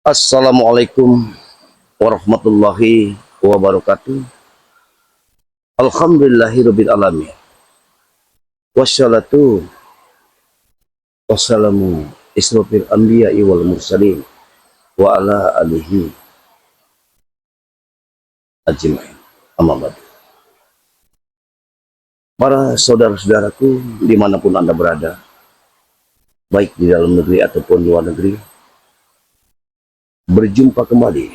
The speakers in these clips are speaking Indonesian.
Assalamualaikum warahmatullahi wabarakatuh. Alhamdulillahirabbil alamin. Wassalatu wassalamu israfil anbiya'i wal mursalin wa ala alihi ajmain. Amma ba'du. Para saudara-saudaraku dimanapun Anda berada, baik di dalam negeri ataupun luar negeri, berjumpa kembali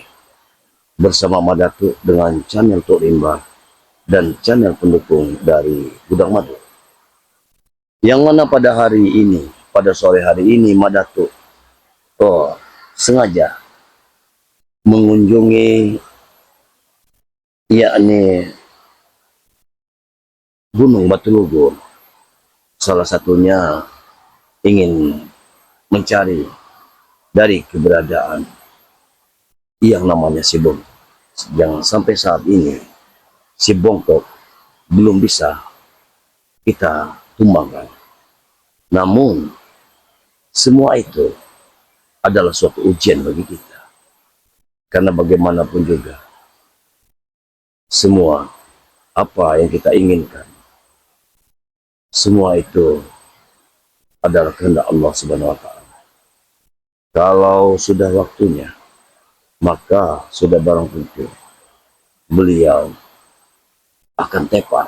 bersama Madatu dengan channel Tok Rimba dan channel pendukung dari Gudang Madu. Yang mana pada hari ini, pada sore hari ini, Madatu sengaja mengunjungi yakni Gunung Batu Lugur. Salah satunya ingin mencari dari keberadaan yang namanya si Bongkok, yang sampai saat ini si Bongkok belum bisa kita tumbangkan. Namun semua itu adalah suatu ujian bagi kita, karena bagaimanapun juga semua apa yang kita inginkan, semua itu adalah kehendak Allah Subhanahu wa Ta'ala. Kalau sudah waktunya, maka sudah barang tentu beliau akan tepar,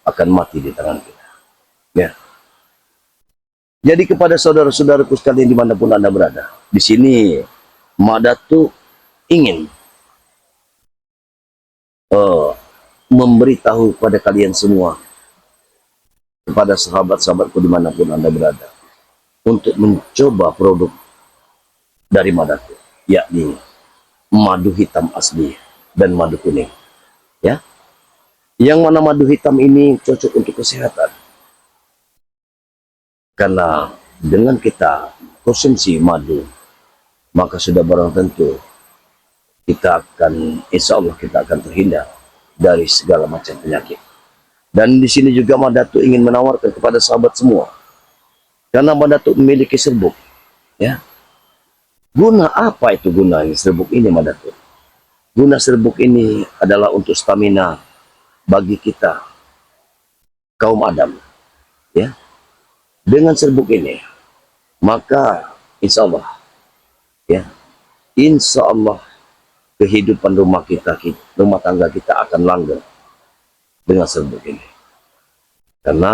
akan mati di tangan kita. Ya. Jadi kepada saudara-saudaraku sekalian dimanapun Anda berada, di sini Madatu ingin memberitahu kepada kalian semua, kepada sahabat-sahabatku dimanapun Anda berada, untuk mencoba produk dari Madatu, yakni madu hitam asli dan madu kuning. Ya, yang mana madu hitam ini cocok untuk kesehatan, karena dengan kita konsumsi madu, maka sudah barang tentu kita akan, insya Allah kita akan terhindar dari segala macam penyakit. Dan di sini juga Madatu ingin menawarkan kepada sahabat semua, karena Madatu memiliki serbuk. Ya, guna apa itu gunanya serbuk ini Madatu? Guna serbuk ini adalah untuk stamina bagi kita kaum Adam. Ya, dengan serbuk ini maka insya Allah, ya, insya Allah kehidupan rumah tangga kita akan langgeng dengan serbuk ini. Karena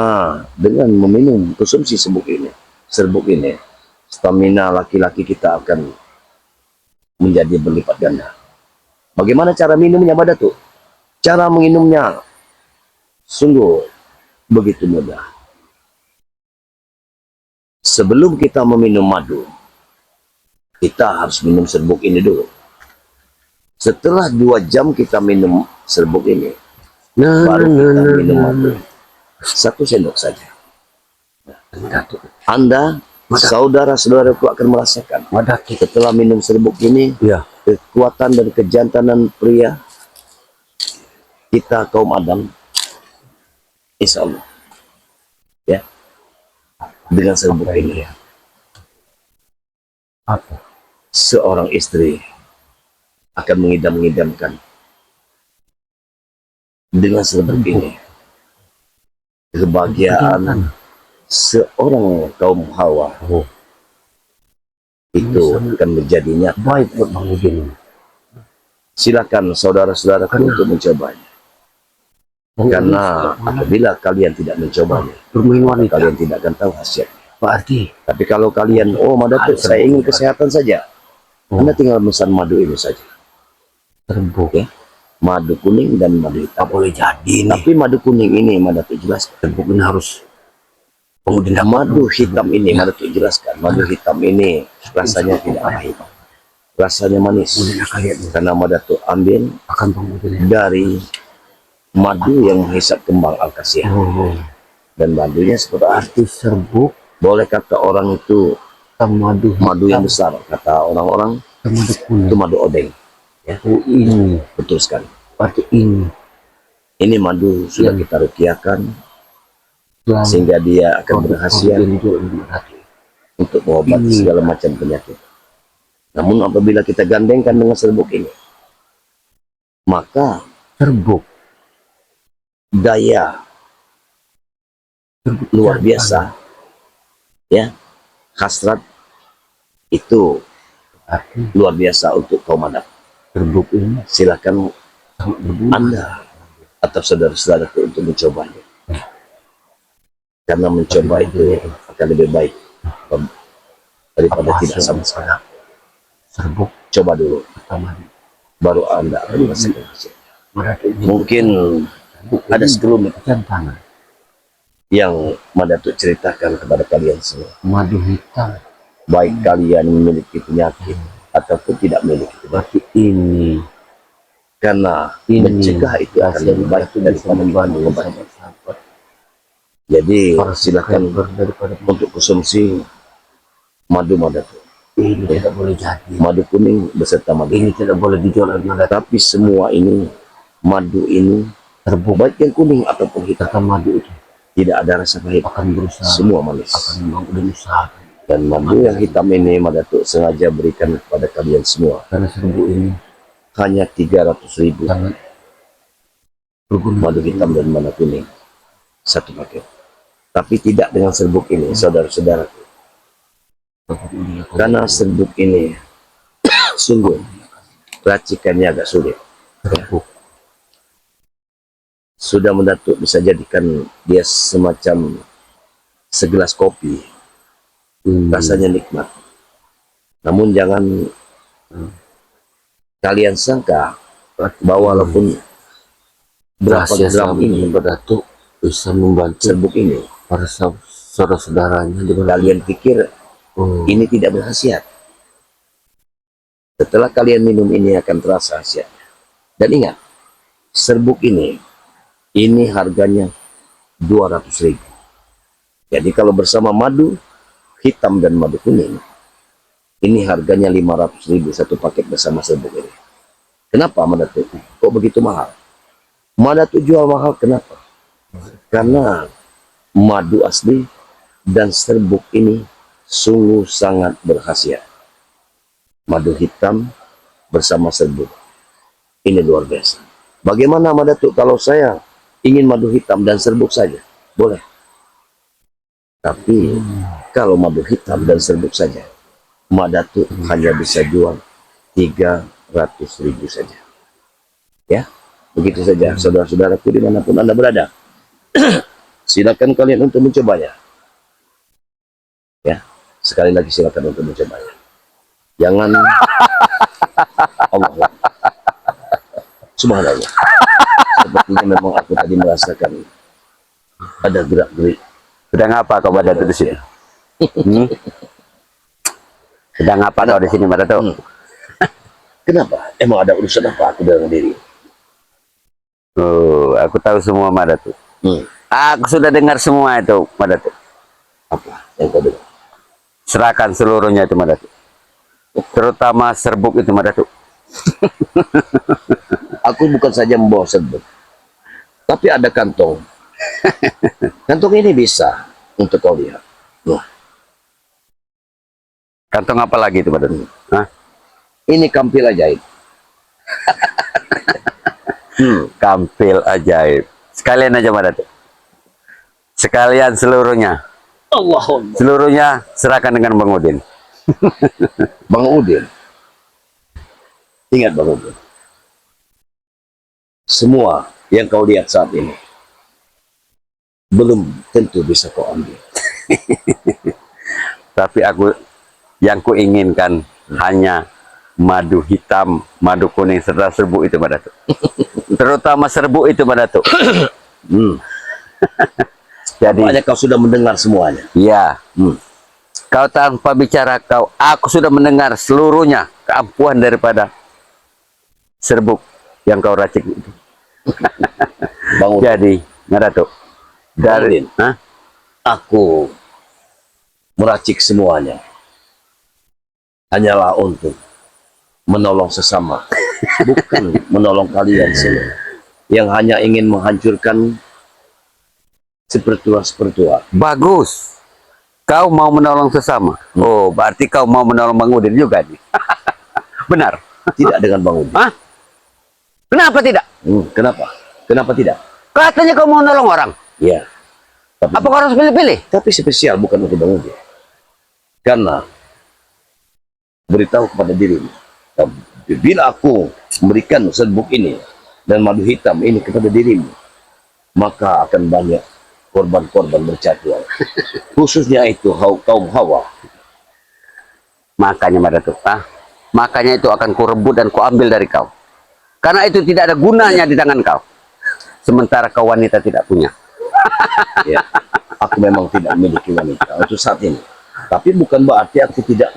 dengan meminum konsumsi serbuk ini, stamina laki-laki kita akan menjadi berlipat ganda. Bagaimana cara minumnya Madatu? Cara minumnya sungguh begitu mudah. Sebelum kita meminum madu, kita harus minum serbuk ini dulu. Setelah 2 jam kita minum serbuk ini, baru kita minum madu 1 sendok saja. Anda, saudara-saudaraku akan merasakan setelah minum serbuk ini, ya, kekuatan dan kejantanan pria kita kaum Adam, insya Allah, ya, dengan serbuk ini, ya, seorang istri akan mengidam-ngidamkan dengan serbuk ini kebahagiaan seorang kaum Hawa. Itu akan menjadi nyata. Baik buat Bang Udin. Silakan saudara-saudaraku untuk mencobanya. Karena apabila kalian tidak mencobanya, kalian tidak akan tahu hasilnya. Berarti. Tapi kalau kalian, Madatu, saya ingin kesehatan saja, Anda tinggal pesan madu ini saja. Serbuk, ya, madu kuning dan madu hitam. Boleh jadi nih. Tapi madu kuning ini Madatu jelaskan. Serbuk ini harus. Madu hitam ini Madatu jelaskan. Madu hitam ini rasanya tidak pahit, rasanya manis. Karena Madatu ambil dari madu yang menghisap kembang akasia. Dan madunya seperti arti serbuk. Boleh kata orang itu madu yang besar, kata orang-orang itu madu odeng. Ya. Ini betul sekali. Berarti ini madu sudah kita rukiakan sehingga dia akan berhasil untuk mengobati segala macam penyakit. Namun apabila kita gandengkan dengan serbuk ini, maka Serbuk. daya luar biasa, ya, hasrat itu Arti luar biasa untuk kaum anak. serbuk ini Silakan sangat berguna. Anda atau saudara-saudaraku untuk mencobanya. Karena mencoba itu akan lebih baik daripada Apa tidak sama sekali. serbuk Coba dulu, pertama baru Anda akan merasakan hasil. berarti Mungkin ada sekelumit tangan yang Madatuk ceritakan kepada kalian semua. madu hitam. Baik kalian memiliki penyakit ataupun tidak memiliki penyakit. Berarti ini Karena mencegah itu akan lebih baik daripada membantu obat. sahabat-sahabat. Jadi silakan daripada untuk konsumsi madu Madatuk. ini tidak boleh jadi. Madu kuning beserta madu. Ini tidak boleh dijual oleh Madatuk. Tapi semua ini, madu ini, Serbuk baik yang kuning ataupun hitam, kata madu itu tidak ada rasa pahit. akan berusaha, Semua manis. akan membangun usaha. Dan madu yang hitam ini Madatuk sengaja berikan kepada kalian semua. Karena serbuk ini Hanya 300.000 sangat berguna. madu hitam dan madu kuning. Satu paket. Tapi tidak dengan serbuk ini, saudara-saudaraku. Karena serbuk ini sungguh racikannya agak sulit. Serbuk Sudah Madatuk bisa jadikan dia semacam segelas kopi. Rasanya nikmat. Namun jangan kalian sangka bahwa walaupun berapa rahasia gram ini Madatuk bisa membantu serbuk ini, para saudara-saudaranya di mana. kalian pikir ini tidak berkhasiat. Setelah kalian minum ini akan terasa khasiatnya. Dan ingat, serbuk ini harganya 200.000. Jadi kalau bersama madu hitam dan madu kuning, ini harganya 500.000 satu paket bersama serbuk ini. Kenapa Madatuk? Kok begitu mahal? Madatuk jual mahal kenapa? Karena madu asli dan serbuk ini sungguh sangat berkhasiat. Madu hitam bersama serbuk ini luar biasa. Bagaimana Madatuk kalau saya ingin madu hitam dan serbuk saja? Boleh. Tapi kalau madu hitam dan serbuk saja, Madatuk hanya bisa jual 300.000 saja. Ya, begitu saja saudara-saudaraku dimanapun Anda berada. Silakan kalian untuk mencobanya. Ya, sekali lagi silakan untuk mencobanya. Jangan Allah. Subhanallah. Sepertinya memang aku tadi merasakan ada gerak-gerik. Sedang apa kau Madatuk di sini? Sedang apa kau di sini Madatuk? Kenapa? Emang ada urusan apa aku dengan diri? Oh, aku tahu semua Madatuk. Aku sudah dengar semua itu Madatuk. Apa yang kau dengar? Serahkan seluruhnya itu Madatuk. Terutama serbuk itu Madatuk. Aku bukan saja membawa serbuk, tapi ada kantong. Kantong ini bisa untuk kau lihat. Nah, Kantong apa lagi itu Madatuk? Hah? ini kampil ajaib. Kampil ajaib. Sekalian aja Madatuk. Sekalian seluruhnya. Allahumma. Seluruhnya serahkan dengan Bang Udin. Bang Udin. Ingat Bang Udin. Semua yang kau lihat saat ini belum tentu bisa kau ambil. Tapi yang kuinginkan hanya madu hitam, madu kuning serta serbuk itu Madatuk. Terutama serbuk itu Madatuk. Jadi Banyak kau sudah mendengar semuanya. ya, kau tanpa bicara aku sudah mendengar seluruhnya keampuhan daripada serbuk yang kau racik itu. Bang Udin. Jadi Madatuk dari Udin. Aku meracik semuanya hanyalah untuk menolong sesama, bukan menolong kalian semua yang hanya ingin menghancurkan sepertua-sepertua. bagus. Kau mau menolong sesama. Oh, berarti kau mau menolong Bang Udin juga nih. benar. Tidak dengan Bang Udin. Hah? Kenapa tidak? Kenapa? Kenapa tidak? Katanya kau mau nolong orang. Ya. Tapi, Apa kau harus pilih-pilih? tapi spesial bukan untuk Bang Udin. Karena beritahu kepada dirimu, bila aku memberikan serbuk ini dan madu hitam ini kepada dirimu, maka akan banyak korban-korban berjatuhan. Khususnya itu kaum Hawa. Makanya Madatu, makanya itu akan kurebut dan kuambil dari kau. Karena itu tidak ada gunanya di tangan kau. Sementara kau wanita tidak punya. Ya, aku memang tidak memiliki wanita untuk saat ini. Tapi bukan berarti aku tidak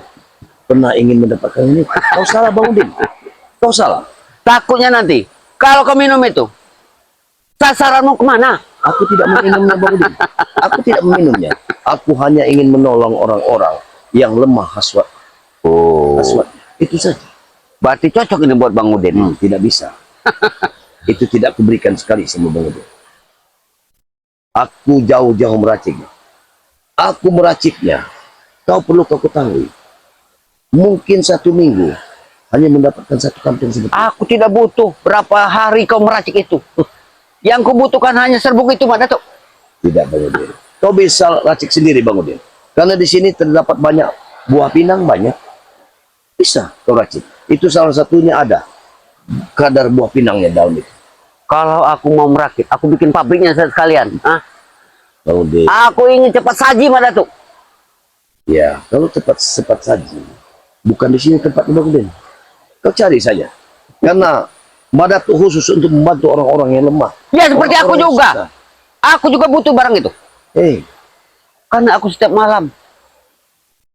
pernah ingin mendapatkan ini. Kau salah Bang Udin. Kau salah. Takutnya nanti, kalau kau minum itu, sasaranmu kemana? Aku tidak meminumnya Bang Udin. Aku tidak meminumnya. Aku hanya ingin menolong orang-orang yang lemah haswat. Oh, Haswat. Itu saja. berarti cocok ini buat Bang Udin. Tidak bisa. Itu tidak kuberikan sekali sama Bang Udin. Aku jauh-jauh meraciknya. Aku meraciknya. Kau ketahui. Mungkin 1 minggu hanya mendapatkan 1 kantong seperti itu. Aku tidak butuh berapa hari kau meracik itu. Yang kubutuhkan hanya serbuk itu, Madatu. Tidak Bang Udin. Kau bisa racik sendiri Bang Udin. Karena di sini terdapat banyak buah pinang banyak. Bisa kau racik. Itu salah satunya ada kadar buah pinangnya daun itu. Kalau aku mau merakit, aku bikin pabriknya sekalian. Bang Udin. Aku ingin cepat saji, Madatu. Ya, kalau cepat saji. Bukan di sini tempatnya Bang Udin. Kau cari saja. Karena Madatu khusus untuk membantu orang-orang yang lemah. Ya seperti aku Orang-orang juga. susah. Aku juga butuh barang itu. Karena aku setiap malam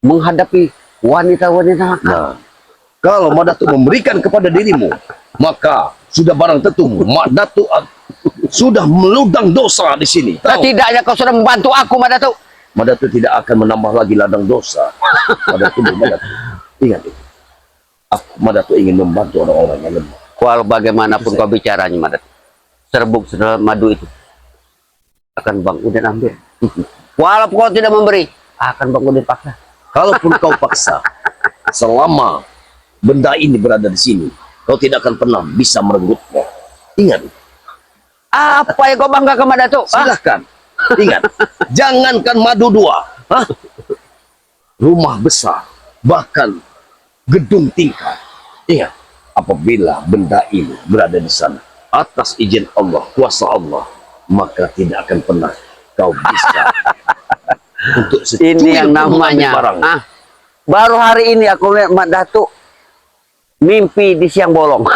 menghadapi wanita-wanita nakal. Nah, kalau Madatu memberikan kepada dirimu, maka sudah barang tentu Madatu sudah meludang dosa di sini. Tahu? Setidaknya kau sudah membantu aku, Madatu. Madatu tidak akan menambah lagi ladang dosa pada tubuh Madatu. Ingat itu. Madatu ingin membantu orang-orang yang lemah. Walau bagaimanapun kau bicaranya, Madatu, serbuk madu itu akan Bang Udin ambil. Walaupun kau tidak memberi, akan Bang Udin paksa. Kalaupun kau paksa, selama benda ini berada di sini, kau tidak akan pernah bisa merebutnya. Ingat. Apa yang kau banggakan, Madatu? Silahkan. Ingat. Jangankan madu 2. Rumah besar. Bahkan gedung tingkat. Ingat. Apabila benda ini berada di sana, atas izin Allah, kuasa Allah, maka tidak akan pernah kau bisa untuk Ini yang namanya. Baru hari ini aku lihat Madatu mimpi di siang bolong.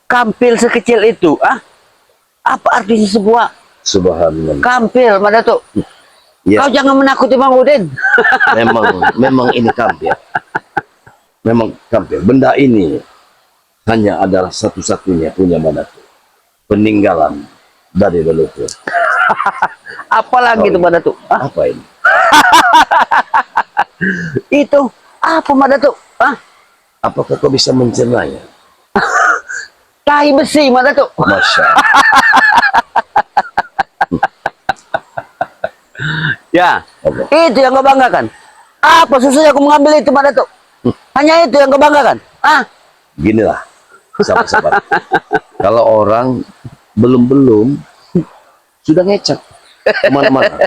Kampil sekecil itu, apa artinya sebuah Subhanallah. kampil, Madatu? Ya, Kau jangan menakuti Bang Udin. memang ini kampil. Memang kampil. Benda ini hanya adalah satu-satunya punya Madatu. Peninggalan dari leluhur. Apalagi itu, Madatu? Apa ini? Itu apa, Madatu? Apakah kau bisa mencernanya? Tai besi, Madatu. Masya Allah. Ya, Allah. itu yang kau banggakan. Apa susahnya aku mengambil itu, Madatu? Hanya itu yang kau banggakan. Ginilah, sahabat-sahabat. Kalau orang belum sudah ngecap kemana-mana,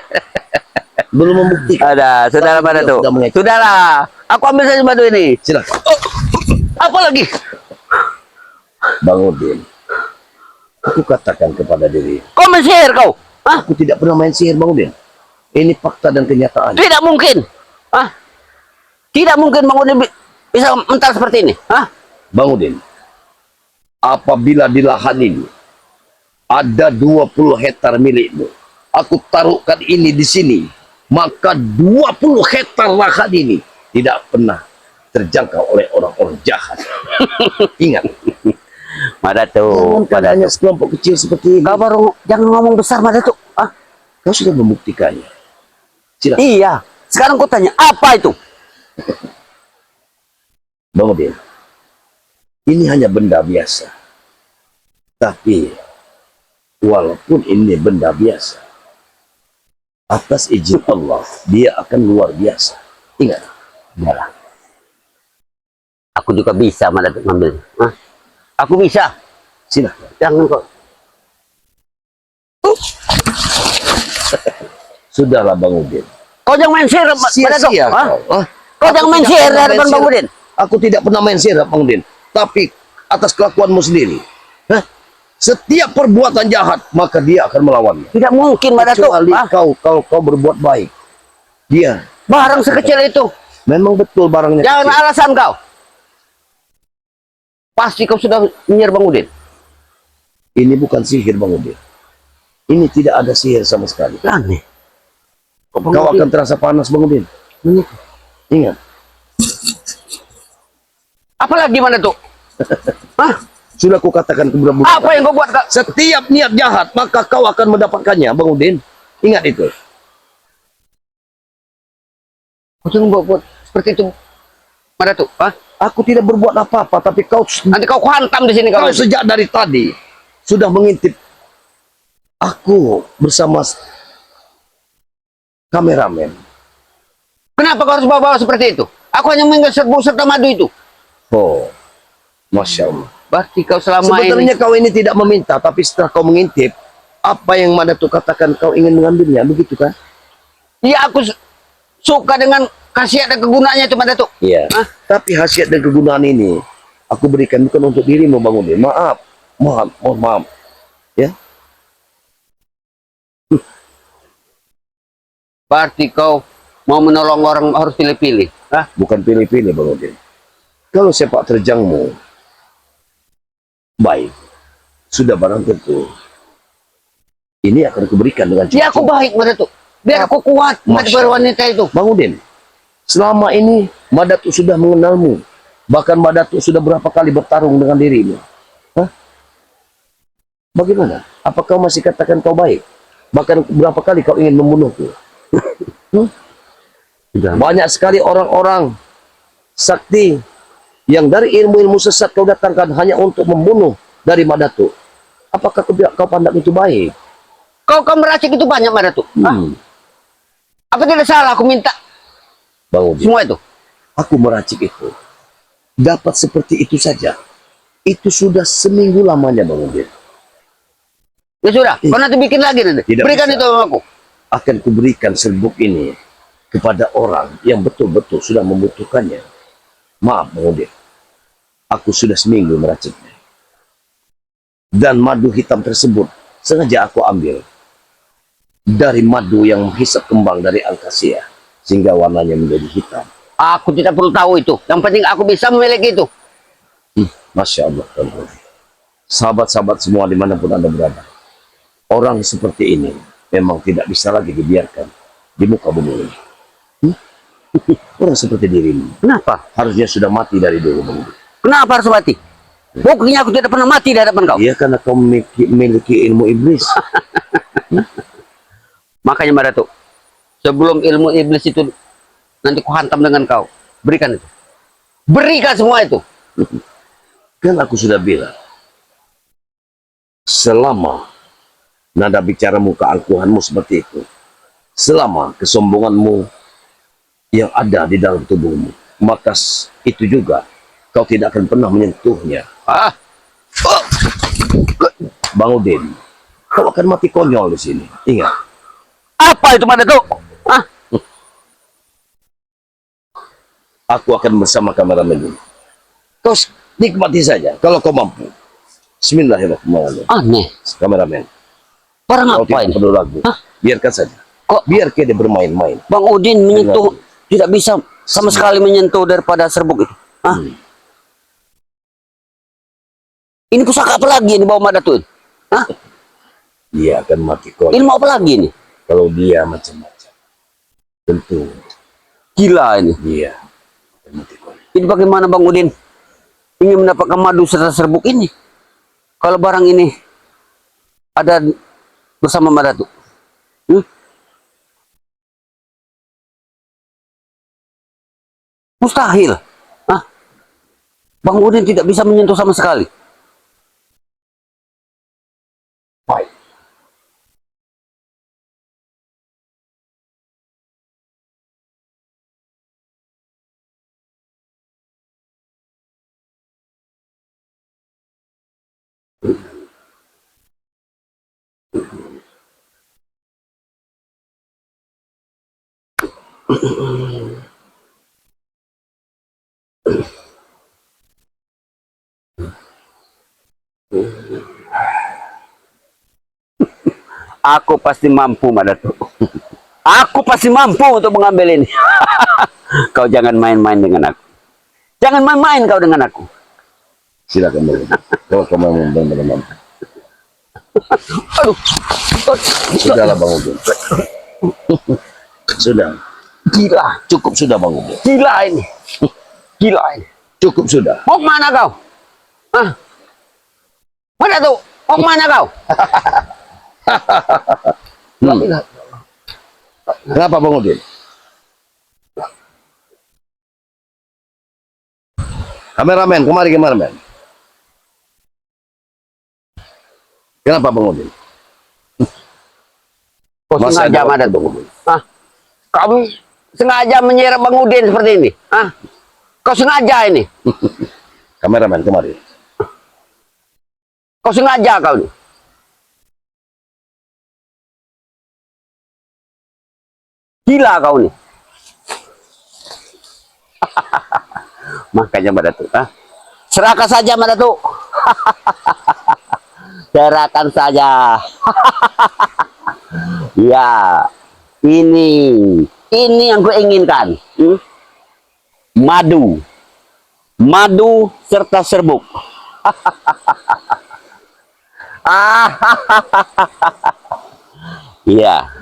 belum membuktikan. Ada, saudara Tapi Madatu. dia sudah mengecap. Sudahlah, aku ambil saja madu ini. Silakan. Apa lagi? Bang Udin, aku katakan kepada diri, Kau mesir kau? aku tidak pernah main sihir Bang Udin. Ini fakta dan kenyataan. Tidak mungkin. Tidak mungkin Bang Udin bisa mental seperti ini. Bang Udin, apabila di lahan ini ada 20 hektar milikmu, aku taruhkan ini di sini, maka 20 hektar lahan ini tidak pernah terjangkau oleh orang-orang jahat. Ingat, Madatu, jangan hanya sekelompok kecil seperti ini. kau baru jangan ngomong besar, Madatu. Kau sudah membuktikannya. Silakan. Iya. Sekarang kau tanya, apa itu? Bang Udin, ini hanya benda biasa. Tapi, walaupun ini benda biasa, atas izin Allah, dia akan luar biasa. Ingat, Iyalah. Aku juga bisa Madatuk ngambil. Hah? Aku bisa. Silahkan. Jangan kok. Sudahlah Bang Udin. Kau jangan main sihir Madatuk. Sia-sia Hah? kau. Ah, Kau aku jangan main tidak sihir pernah di hadapan main Bang sihir. Udin. Aku tidak pernah main sihir Bang Udin. Tapi atas kelakuanmu sendiri. Hah? Setiap perbuatan jahat maka dia akan melawannya. Tidak mungkin Madatuk. Kecuali Hah? kau berbuat baik. Dia Barang sekecil itu. memang betul barangnya Jangan kecil. alasan kau. Pasti kau sudah menyihir Bang Udin. Ini bukan sihir Bang Udin. Ini tidak ada sihir sama sekali. Aneh. Kok Bang Kau Udin akan terasa panas Bang Udin. menyihir? Ingat. Apalagi Madatuk? Hah? Sudah kukatakan keberapa. Apa yang kau buat kak? Setiap niat jahat maka kau akan mendapatkannya Bang Udin. Ingat itu. Kau jangan buat seperti itu Madatuk. Hah? Aku tidak berbuat apa-apa, tapi Nanti kau hantam di sini kau kalau sejak dari tadi sudah mengintip aku bersama kameramen. Kenapa kau harus bawa-bawa seperti itu? Aku hanya mengingat serbu serta madu itu. Oh, Masya Allah. Berarti kau selama Sebenarnya ini. kau ini tidak meminta, tapi setelah kau mengintip, apa yang Madatuk katakan kau ingin mengambilnya, begitu kan? Ya aku suka dengan khasiat dan kegunaannya itu Madatuk. Iya. Tapi khasiat dan kegunaan ini aku berikan bukan untuk dirimu Bang Udin. Maaf, maaf. Ya, Berarti kau mau menolong orang harus pilih-pilih. Hah? bukan pilih-pilih Bang Udin. Kalau sepak terjangmu baik, sudah barang tentu ini akan kuberikan dengan Ya aku baik Madatuk. Biar aku kuat menghadapi wanita itu. Bang Udin, selama ini Madatuk sudah mengenalmu. Bahkan Madatuk sudah berapa kali bertarung dengan dirimu. Hah? Bagaimana? Apa kau masih katakan kau baik? Bahkan berapa kali kau ingin membunuhku? Banyak sekali orang-orang sakti yang dari ilmu-ilmu sesat kau datangkan hanya untuk membunuh dari Madatuk. Apakah kau pandang itu baik? Kau meracik itu banyak Madatuk. Hah? Apa tidak salah aku minta Bang Udin, semua itu? aku meracik itu. Dapat seperti itu saja. Itu sudah seminggu lamanya Bang Udin. Ya sudah, kau nanti bikin lagi nanti. Tidak Berikan bisa. itu sama aku. Akan kuberikan serbuk ini kepada orang yang betul-betul sudah membutuhkannya. Maaf Bang Udin, aku sudah seminggu meraciknya. Dan madu hitam tersebut sengaja aku ambil dari madu yang menghisap kembang dari angkasia sehingga warnanya menjadi hitam. Aku tidak perlu tahu itu. Yang penting aku bisa memiliki itu. Masya Allah. Sahabat-sahabat semua dimanapun Anda berada, orang seperti ini memang tidak bisa lagi dibiarkan di muka bumi ini. Orang seperti dirimu Kenapa? harusnya sudah mati dari dulu Bang Udin. Kenapa harus mati? Buktinya aku tidak pernah mati di hadapan kau. Iya, karena kau memiliki ilmu iblis. Makanya Madatuk, sebelum ilmu iblis itu nanti ku hantam dengan kau, berikan itu. Berikan semua itu. Kan aku sudah bilang, selama nada bicaramu, keangkuhanmu seperti itu, selama kesombonganmu yang ada di dalam tubuhmu, maka itu juga kau tidak akan pernah menyentuhnya. Ah, Bang Udin, kau akan mati konyol di sini. Ingat. apa itu Madatuk? Ah, Aku akan bersama kameramen ini. Kau nikmati saja kalau kau mampu. Bismillahirrahmanirrahim. aneh. Kameramen, Barang kau apa tidak ini? perlu ragu. Hah? Biarkan saja. Kok Biar dia bermain-main. Bang Udin menyentuh tidak bisa sama sekali menyentuh daripada serbuk itu? Ah, ini pusaka apa lagi yang dibawa Madatuk? Hah? Dia akan mati konyol. Ilmu apa lagi ini? Kalau dia macam-macam, tentu Gila ini. dia akan mati konyol. Jadi bagaimana Bang Udin ingin mendapatkan madu serta serbuk ini? Kalau barang ini ada bersama Madatuk. Mustahil. Ah, Bang Udin tidak bisa menyentuh sama sekali. Aku pasti mampu, Madatuk. Aku pasti mampu untuk mengambil ini. Kau jangan main-main dengan aku. Jangan main-main kau dengan aku. Silakan Bang Udin. Kalau kamu benar-benar mampu. Aduh. Sudahlah Bang Udin. Sudah. Gila. Cukup sudah Bang Udin. Gila ini. Gila ini. Cukup sudah. Mau kemana kau? Hah? Mana tuh? Mau kemana kau? Kenapa Bang Udin? Kameramen, kemari kameramen. Kenapa Bang Udin? Kau Masih sengaja ada mana waktu, tuh? Bang Udin. Hah? Kamu sengaja menyerap Bang Udin seperti ini? Hah? Kau sengaja ini? Kameramen, kemari. Kau sengaja kau ini? Gila kau nih. Makanya Madatuk, serahkan saja Madatuk. Serahkan saja. Ya, ini yang kuinginkan. Madu serta serbuk. Iya.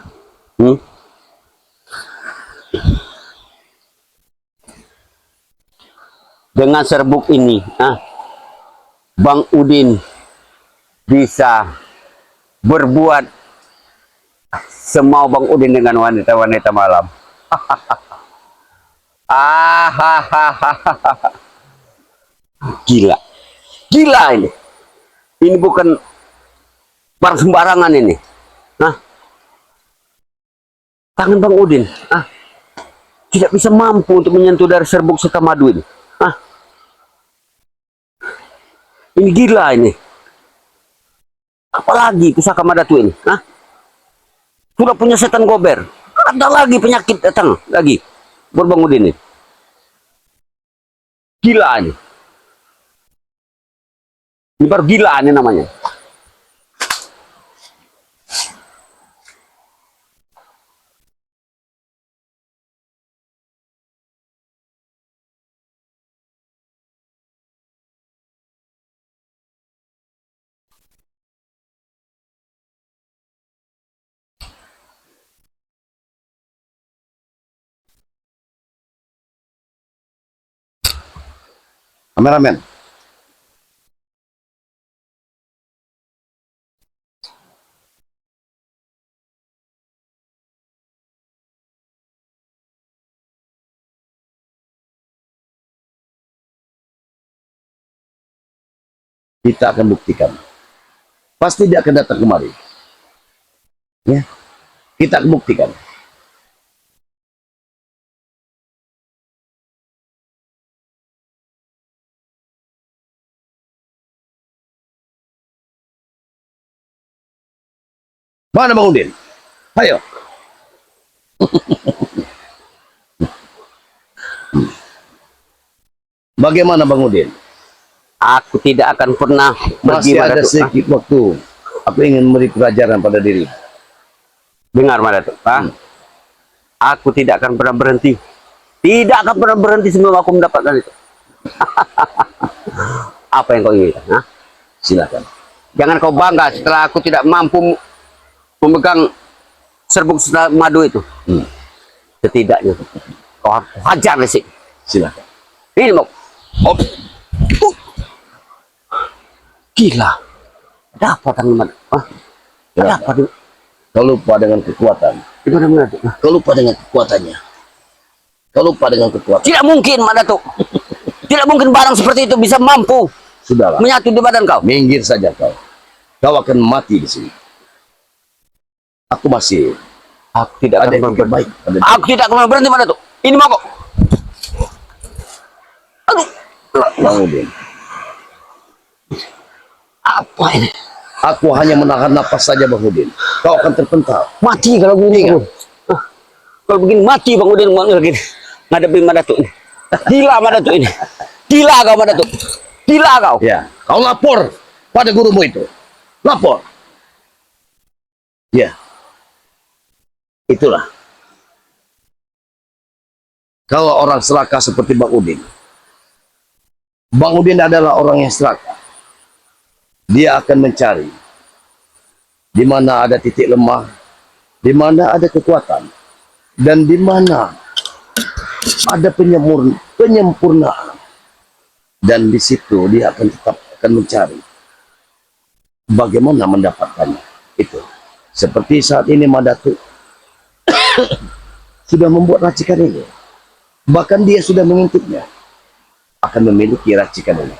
Dengan serbuk ini, Bang Udin bisa berbuat semau Bang Udin dengan wanita-wanita malam. Gila, gila ini. Ini bukan barang sembarangan ini. Tangan Bang Udin, tidak bisa mampu untuk menyentuh dari serbuk serta madu ini. Ini gila ini. Apalagi pusaka Madatu ini. Sudah punya setan gober. Ada lagi penyakit datang lagi. Buat Bang Udin ini. Gila ini. Ini baru gila ini namanya. Kameramen. Kita akan buktikan. Pasti dia akan datang kemari. Ya, kita akan buktikan. Mana Bang Udin? Ayo. Bagaimana Bang Udin? Aku tidak akan pernah pergi Masih ada Madatu. sedikit waktu. Aku ingin memberi pelajaran pada diri. Dengar Madatu. Aku tidak akan pernah berhenti. Tidak akan pernah berhenti sebelum aku mendapatkan itu. Apa yang kau inginkan? Silakan. Jangan kau bangga setelah aku tidak mampu memegang serbuk madu itu. Setidaknya kau harus hajar sih. Silakan. Ini mau. Gila. Ada apa tangan Madu? Ada apa? Kau lupa dengan kekuatan. Gimana Madu? Kau lupa dengan kekuatannya. Kau lupa dengan kekuatan. Tidak mungkin Madu. Tidak mungkin barang seperti itu bisa mampu Sudahlah. menyatu di badan kau. Minggir saja kau. Kau akan mati di sini. Aku masih Aku tidak ada akan yang berhenti. baik. Aku tidak akan berhenti Madu. Ini mau kok. Aduh. Bang Udin. Apa ini? Aku hanya menahan napas saja Bang Udin. Kau akan terpental. Mati kalau begini. Ingat. Kalau begini mati Bang Udin lagi ngadepin Madatuk ini. Gila Madatuk ini. Gila kau Madatuk. Gila kau. Ya, kau lapor pada gurumu itu. Lapor. Ya, itulah. Kalau orang serakah seperti Bang Udin. Bang Udin adalah orang yang serakah. Dia akan mencari di mana ada titik lemah, di mana ada kekuatan, dan di mana ada penyempurnaan. Dan di situ dia akan tetap mencari bagaimana mendapatkannya. Itu seperti saat ini Madatuk sudah membuat racikan ini, bahkan dia sudah mengintipnya, akan memiliki racikan ini.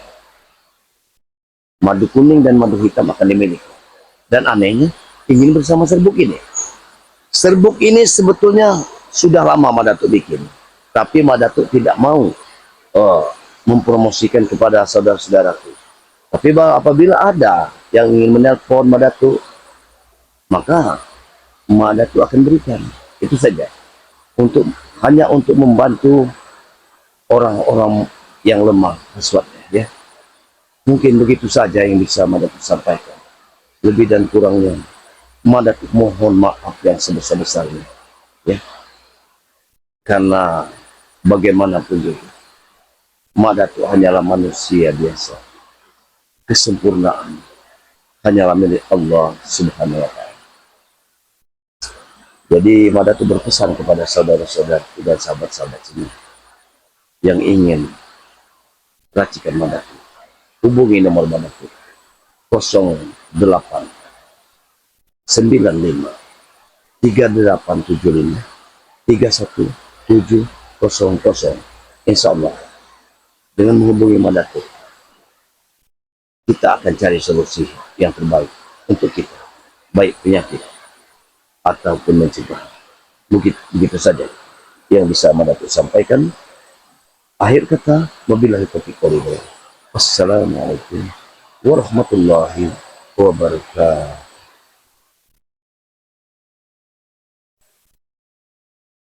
Madu kuning dan madu hitam akan dimiliki. Dan anehnya ingin bersama serbuk ini. Serbuk ini sebetulnya sudah lama Madatuk bikin, tapi Madatuk tidak mau mempromosikan kepada saudara-saudaraku. Tapi apabila ada yang ingin menelpon Madatuk, maka Madatuk akan berikan. Itu saja. Hanya untuk membantu orang-orang yang lemah hasratnya, ya. Mungkin begitu saja yang bisa Madatuk sampaikan. Lebih dan kurangnya Madatuk mohon maaf yang sebesar-besarnya, ya. Karena bagaimanapun juga Madatuk hanyalah manusia biasa. Kesempurnaan hanyalah milik Allah Subhanahu wa Ta'ala. Jadi Madatuk berpesan kepada saudara-saudara dan sahabat-sahabat semua yang ingin racikan Madatuk, hubungi nomor Madatuk 08 95 3875 31700. Insya Allah dengan menghubungi Madatuk kita akan cari solusi yang terbaik untuk kita, baik penyakit ataupun mencegah. Begitu saja yang bisa Madatuk sampaikan. Akhir kata, wabillahi taufiq wal hidayah. Wassalamualaikum warahmatullahi wabarakatuh.